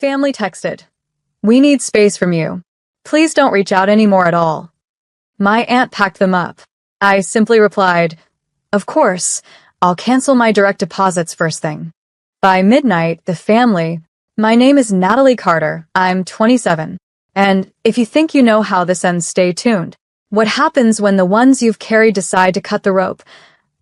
Family texted. We need space from you. Please don't reach out anymore at all. My aunt packed them up. I simply replied, of course, I'll cancel my direct deposits first thing. By midnight, the family, my name is Natalie Carter, I'm 27. And if you think you know how this ends, stay tuned. What happens when the ones you've carried decide to cut the rope,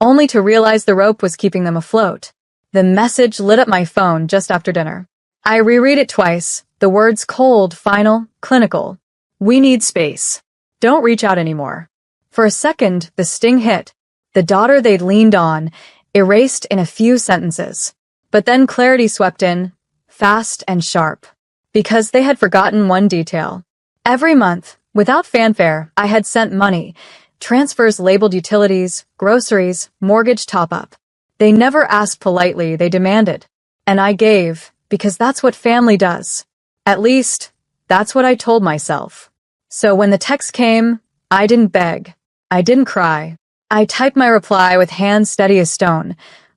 only to realize the rope was keeping them afloat? The message lit up my phone just after dinner. I reread it twice, the words cold, final, clinical. We need space. Don't reach out anymore. For a second, the sting hit. The daughter they'd leaned on, erased in a few sentences. But then clarity swept in, fast and sharp. Because they had forgotten one detail. Every month, without fanfare, I had sent money, transfers labeled utilities, groceries, mortgage top-up. They never asked politely, they demanded. And I gave, because that's what family does. At least, that's what I told myself. So when the text came, I didn't beg. I didn't cry. I typed my reply with hands steady as stone.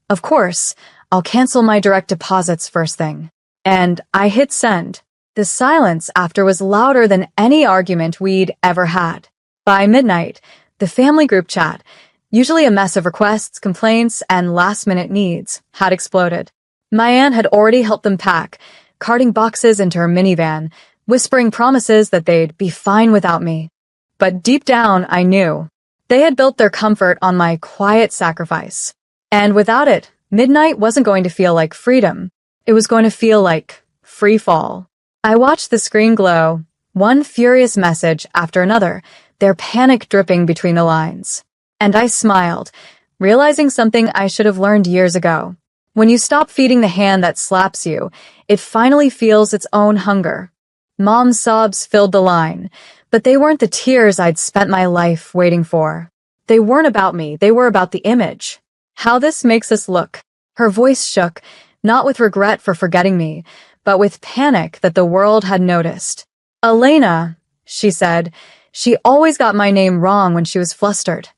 Of course, I'll cancel my direct deposits first thing. And I hit send. The silence after was louder than any argument we'd ever had. By midnight, the family group chat, usually a mess of requests, complaints, and last-minute needs, had exploded. My aunt had already helped them pack, carting boxes into her minivan, whispering promises that they'd be fine without me. But deep down, I knew. They had built their comfort on my quiet sacrifice. And without it, midnight wasn't going to feel like freedom. It was going to feel like free fall. I watched the screen glow, one furious message after another, their panic dripping between the lines. And I smiled, realizing something I should have learned years ago. When you stop feeding the hand that slaps you, it finally feels its own hunger. Mom's sobs filled the line, but they weren't the tears I'd spent my life waiting for. They weren't about me, they were about the image. How this makes us look. Her voice shook, not with regret for forgetting me, but with panic that the world had noticed. Elena, she said, she always got my name wrong when she was flustered.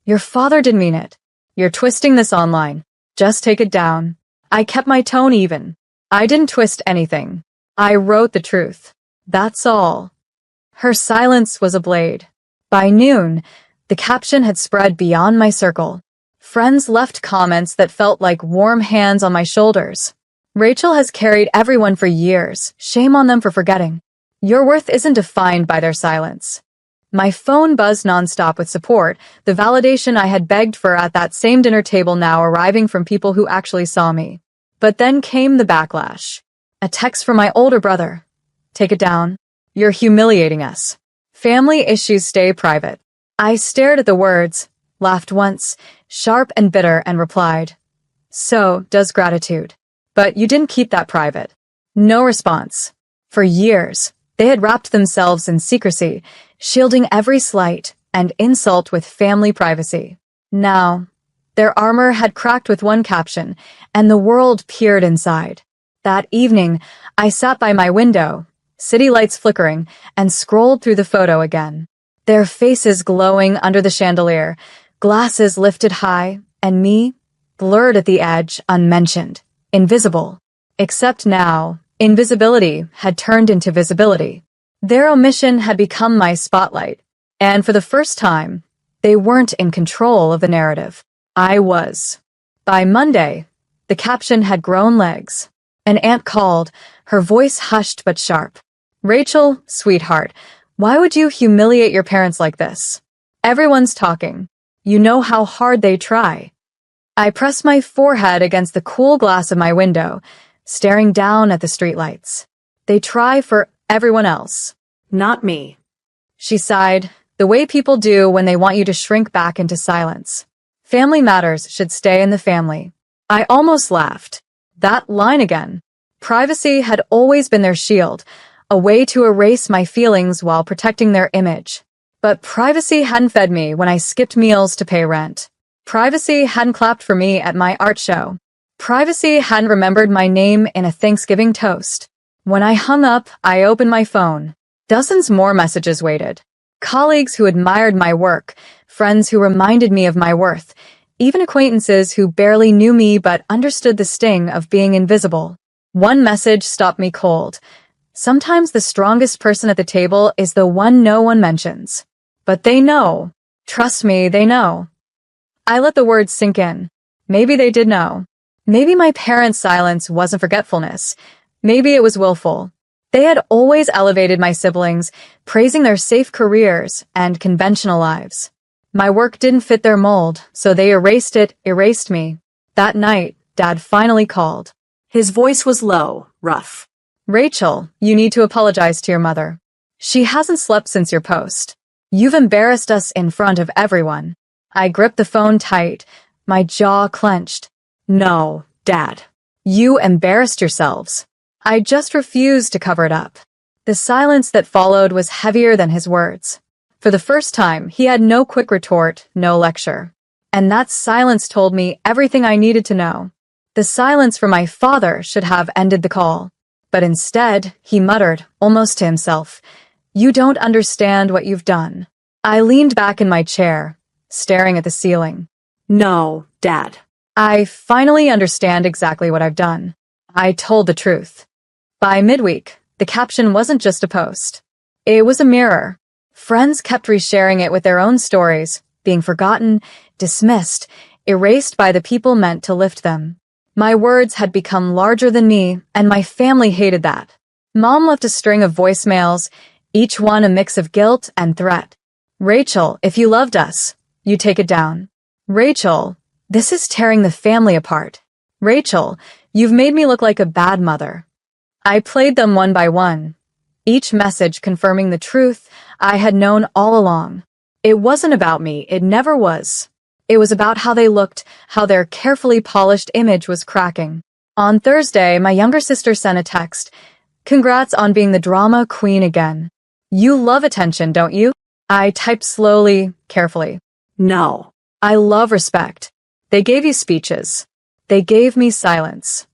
Your father didn't mean it. You're twisting this online. Just take it down. I kept my tone even. I didn't twist anything. I wrote the truth. That's all. Her silence was a blade. By noon, the caption had spread beyond my circle. Friends left comments that felt like warm hands on my shoulders. Rachel has carried everyone for years. Shame on them for forgetting. Your worth isn't defined by their silence. My phone buzzed nonstop with support, the validation I had begged for at that same dinner table now arriving from people who actually saw me. But then came the backlash. A text from my older brother. Take it down. You're humiliating us. Family issues stay private. I stared at the words, laughed once, sharp and bitter, and replied, so does gratitude. But you didn't keep that private. No response. For years, they had wrapped themselves in secrecy, shielding every slight and insult with family privacy. Now, their armor had cracked with one caption, and the world peered inside. That evening, I sat by my window, city lights flickering, and scrolled through the photo again. Their faces glowing under the chandelier, glasses lifted high, and me, blurred at the edge, unmentioned, invisible. Except now, invisibility had turned into visibility. Their omission had become my spotlight, and for the first time, they weren't in control of the narrative. I was. By Monday, the caption had grown legs. An aunt called, her voice hushed but sharp. Rachel, sweetheart, why would you humiliate your parents like this? Everyone's talking. You know how hard they try. I pressed my forehead against the cool glass of my window, staring down at the streetlights. They try for everyone else, not me. She sighed, the way people do when they want you to shrink back into silence. Family matters should stay in the family. I almost laughed. That line again. Privacy had always been their shield, a way to erase my feelings while protecting their image. But privacy hadn't fed me when I skipped meals to pay rent. Privacy hadn't clapped for me at my art show. Privacy hadn't remembered my name in a Thanksgiving toast. When I hung up, I opened my phone. Dozens more messages waited. Colleagues who admired my work, friends who reminded me of my worth, even acquaintances who barely knew me but understood the sting of being invisible. One message stopped me cold. Sometimes the strongest person at the table is the one no one mentions. But they know. Trust me, they know. I let the words sink in. Maybe they did know. Maybe my parents' silence wasn't forgetfulness. Maybe it was willful. They had always elevated my siblings, praising their safe careers and conventional lives. My work didn't fit their mold, so they erased me. That night, Dad finally called. His voice was low, rough. Rachel, you need to apologize to your mother. She hasn't slept since your post. You've embarrassed us in front of everyone. I gripped the phone tight, my jaw clenched. No, Dad. You embarrassed yourselves. I just refused to cover it up. The silence that followed was heavier than his words. For the first time, he had no quick retort, no lecture. And that silence told me everything I needed to know. The silence from my father should have ended the call. But instead, he muttered, almost to himself, "You don't understand what you've done." I leaned back in my chair, staring at the ceiling. No, Dad. I finally understand exactly what I've done. I told the truth. By midweek, the caption wasn't just a post. It was a mirror. Friends kept resharing it with their own stories, being forgotten, dismissed, erased by the people meant to lift them. My words had become larger than me, and my family hated that. Mom left a string of voicemails, each one a mix of guilt and threat. Rachel, if you loved us, you take it down. Rachel, this is tearing the family apart. Rachel, you've made me look like a bad mother. I played them one by one, each message confirming the truth I had known all along. It wasn't about me, it never was. It was about how they looked, how their carefully polished image was cracking. On Thursday, my younger sister sent a text. "Congrats on being the drama queen again. You love attention, don't you?" I typed slowly, carefully. No. I love respect. They gave you speeches. They gave me silence.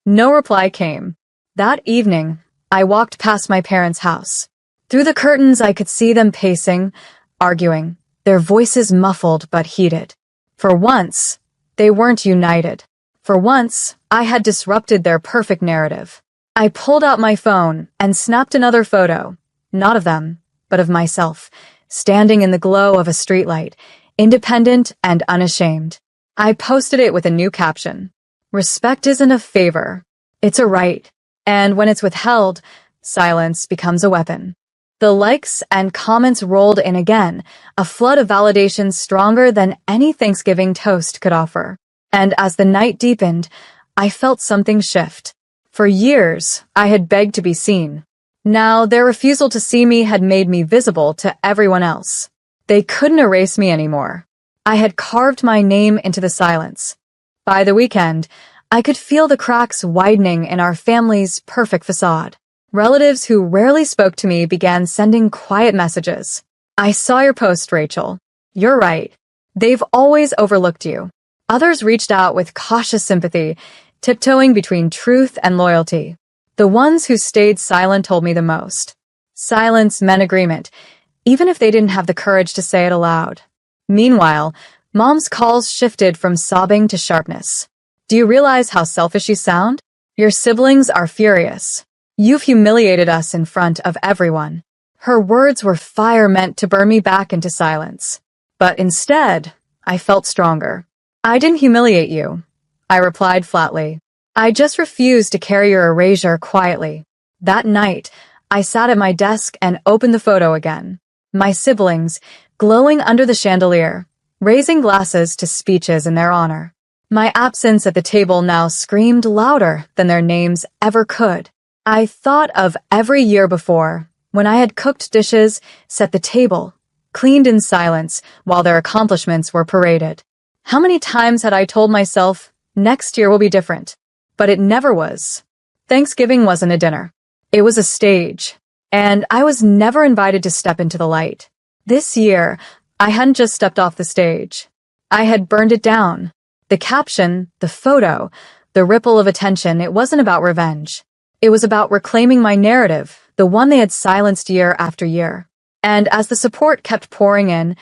No reply came. That evening, I walked past my parents' house. Through the curtains, I could see them pacing, arguing, their voices muffled but heated. For once, they weren't united. For once, I had disrupted their perfect narrative. I pulled out my phone and snapped another photo, not of them, but of myself, standing in the glow of a streetlight, independent and unashamed. I posted it with a new caption. Respect isn't a favor, it's a right. And when it's withheld, silence becomes a weapon. The likes and comments rolled in again, a flood of validation stronger than any Thanksgiving toast could offer. And as the night deepened, I felt something shift. For years, I had begged to be seen. Now, their refusal to see me had made me visible to everyone else. They couldn't erase me anymore. I had carved my name into the silence. By the weekend, I could feel the cracks widening in our family's perfect facade. Relatives who rarely spoke to me began sending quiet messages. "I saw your post, Rachel. You're right. They've always overlooked you." Others reached out with cautious sympathy, tiptoeing between truth and loyalty. The ones who stayed silent told me the most. Silence meant agreement, even if they didn't have the courage to say it aloud. Meanwhile, Mom's calls shifted from sobbing to sharpness. "Do you realize how selfish you sound? Your siblings are furious. You've humiliated us in front of everyone." Her words were fire meant to burn me back into silence. But instead, I felt stronger. "I didn't humiliate you," I replied flatly. "I just refused to carry your erasure quietly." That night, I sat at my desk and opened the photo again. My siblings, glowing under the chandelier, raising glasses to speeches in their honor. My absence at the table now screamed louder than their names ever could. I thought of every year before, when I had cooked dishes, set the table, cleaned in silence while their accomplishments were paraded. How many times had I told myself, next year will be different? But it never was. Thanksgiving wasn't a dinner. It was a stage, and I was never invited to step into the light. This year, I hadn't just stepped off the stage. I had burned it down. The caption, the photo, the ripple of attention, it wasn't about revenge. It was about reclaiming my narrative, the one they had silenced year after year. And as the support kept pouring in,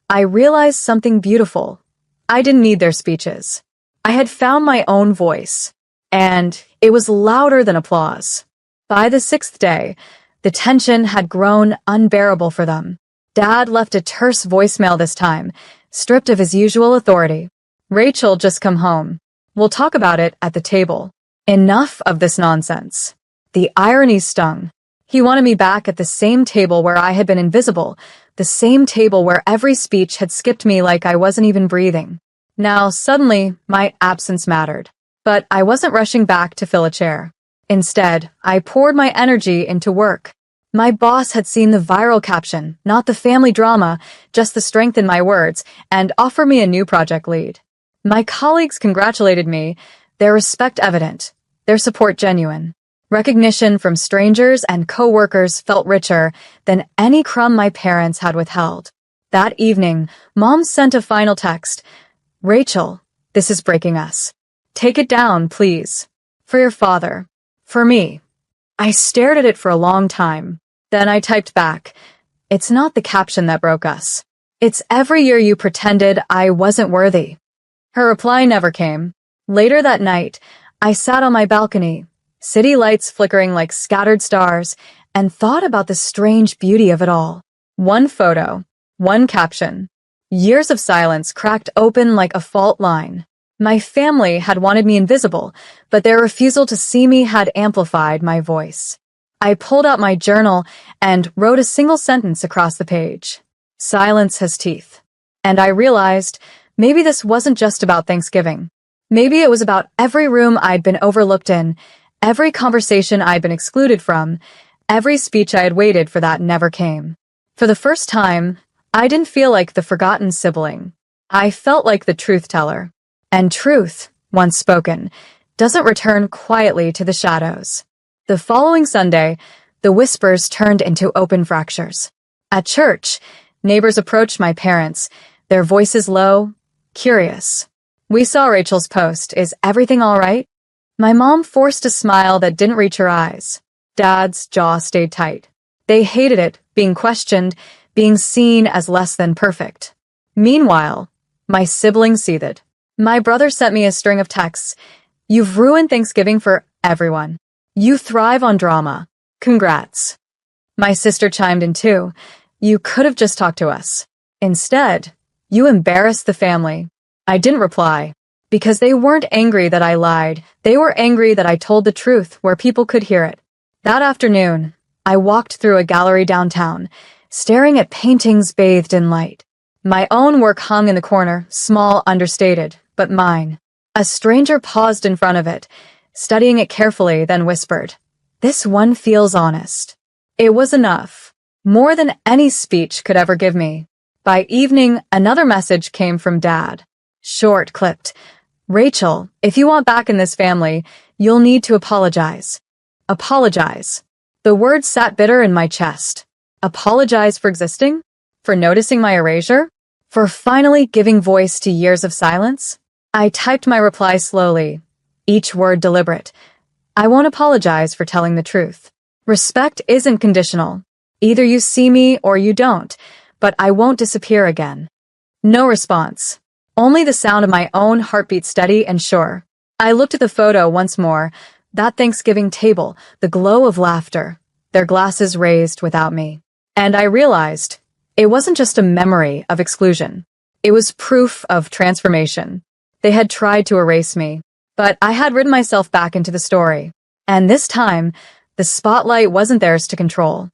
I realized something beautiful. I didn't need their speeches. I had found my own voice, and It was louder than applause. By the sixth day, the tension had grown unbearable for them. Dad left a terse voicemail this time, stripped of his usual authority. "Rachel, just come home. We'll talk about it at the table." Enough of this nonsense. The irony stung. He wanted me back at the same table where I had been invisible, the same table where every speech had skipped me like I wasn't even breathing. Now, suddenly, my absence mattered. But I wasn't rushing back to fill a chair. Instead, I poured my energy into work. My boss had seen the viral caption, not the family drama, just the strength in my words, and offered me a new project lead. My colleagues congratulated me, their respect evident, their support genuine. Recognition from strangers and coworkers felt richer than any crumb my parents had withheld. That evening, Mom sent a final text. "Rachel, this is breaking us. Take it down, please. For your father. For me." I stared at it for a long time. Then I typed back, "It's not the caption that broke us. It's every year you pretended I wasn't worthy." Her reply never came. Later that night, I sat on my balcony, city lights flickering like scattered stars, and thought about the strange beauty of it all. One photo, one caption. Years of silence cracked open like a fault line. My family had wanted me invisible, but their refusal to see me had amplified my voice. I pulled out my journal and wrote a single sentence across the page. "Silence has teeth." And I realized maybe this wasn't just about Thanksgiving. Maybe it was about every room I'd been overlooked in, every conversation I'd been excluded from, every speech I had waited for that never came. For the first time, I didn't feel like the forgotten sibling. I felt like the truth teller. And truth, once spoken, doesn't return quietly to the shadows. The following Sunday, the whispers turned into open fractures. At church, neighbors approached my parents, their voices low, curious. "We saw Rachel's post. Is everything all right?" My mom forced a smile that didn't reach her eyes. Dad's jaw stayed tight. They hated it, being questioned, being seen as less than perfect. Meanwhile, my siblings seethed. My brother sent me a string of texts. "You've ruined Thanksgiving for everyone. You thrive on drama. Congrats." My sister chimed in too. "You could have just talked to us. Instead, you embarrassed the family." I didn't reply, because they weren't angry that I lied. They were angry that I told the truth where people could hear it. That afternoon, I walked through a gallery downtown, staring at paintings bathed in light. My own work hung in the corner, small, understated, but mine. A stranger paused in front of it, studying it carefully, then whispered, "This one feels honest." It was enough, more than any speech could ever give me. By evening, another message came from Dad. Short, clipped. "Rachel, if you want back in this family, you'll need to apologize." Apologize. The word sat bitter in my chest. Apologize for existing? For noticing my erasure? For finally giving voice to years of silence? I typed my reply slowly, each word deliberate. "I won't apologize for telling the truth. Respect isn't conditional. Either you see me or you don't, but I won't disappear again." No response. Only the sound of my own heartbeat steady and sure. I looked at the photo once more, that Thanksgiving table, the glow of laughter, their glasses raised without me. And I realized it wasn't just a memory of exclusion. It was proof of transformation. They had tried to erase me, but I had written myself back into the story. And this time, the spotlight wasn't theirs to control.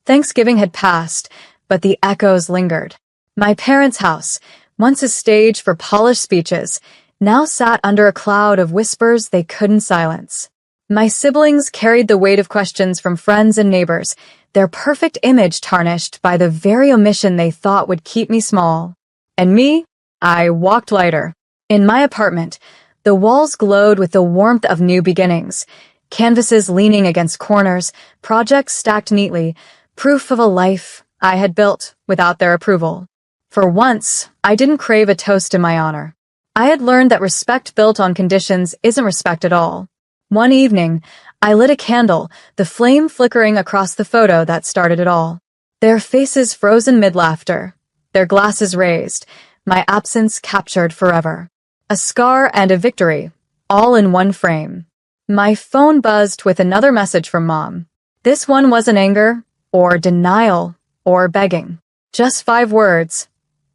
Thanksgiving had passed, but the echoes lingered. My parents' house, once a stage for polished speeches, now sat under a cloud of whispers they couldn't silence. My siblings carried the weight of questions from friends and neighbors, their perfect image tarnished by the very omission they thought would keep me small. And me? I walked lighter. In my apartment, the walls glowed with the warmth of new beginnings, canvases leaning against corners, projects stacked neatly, proof of a life I had built without their approval. For once, I didn't crave a toast in my honor. I had learned that respect built on conditions isn't respect at all. One evening, I lit a candle, the flame flickering across the photo that started it all. Their faces frozen mid-laughter, their glasses raised, my absence captured forever. A scar and a victory, all in one frame. My phone buzzed with another message from Mom. This one wasn't anger, or denial, or begging. Just 5 words.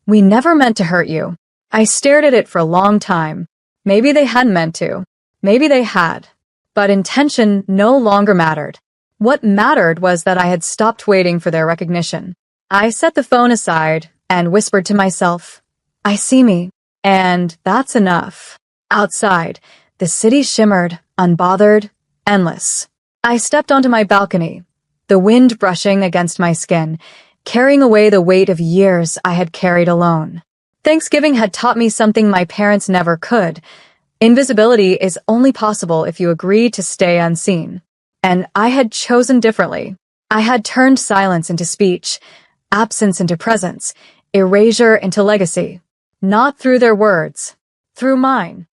We never meant to hurt you. I stared at it for a long time. Maybe they hadn't meant to. Maybe they had. But intention no longer mattered. What mattered was that I had stopped waiting for their recognition. I set the phone aside and whispered to myself, I see me, and that's enough. Outside, the city shimmered, unbothered, endless. I stepped onto my balcony, the wind brushing against my skin, carrying away the weight of years I had carried alone. Thanksgiving had taught me something my parents never could. Invisibility is only possible if you agree to stay unseen. And I had chosen differently. I had turned silence into speech, absence into presence, erasure into legacy. Not through their words, through mine.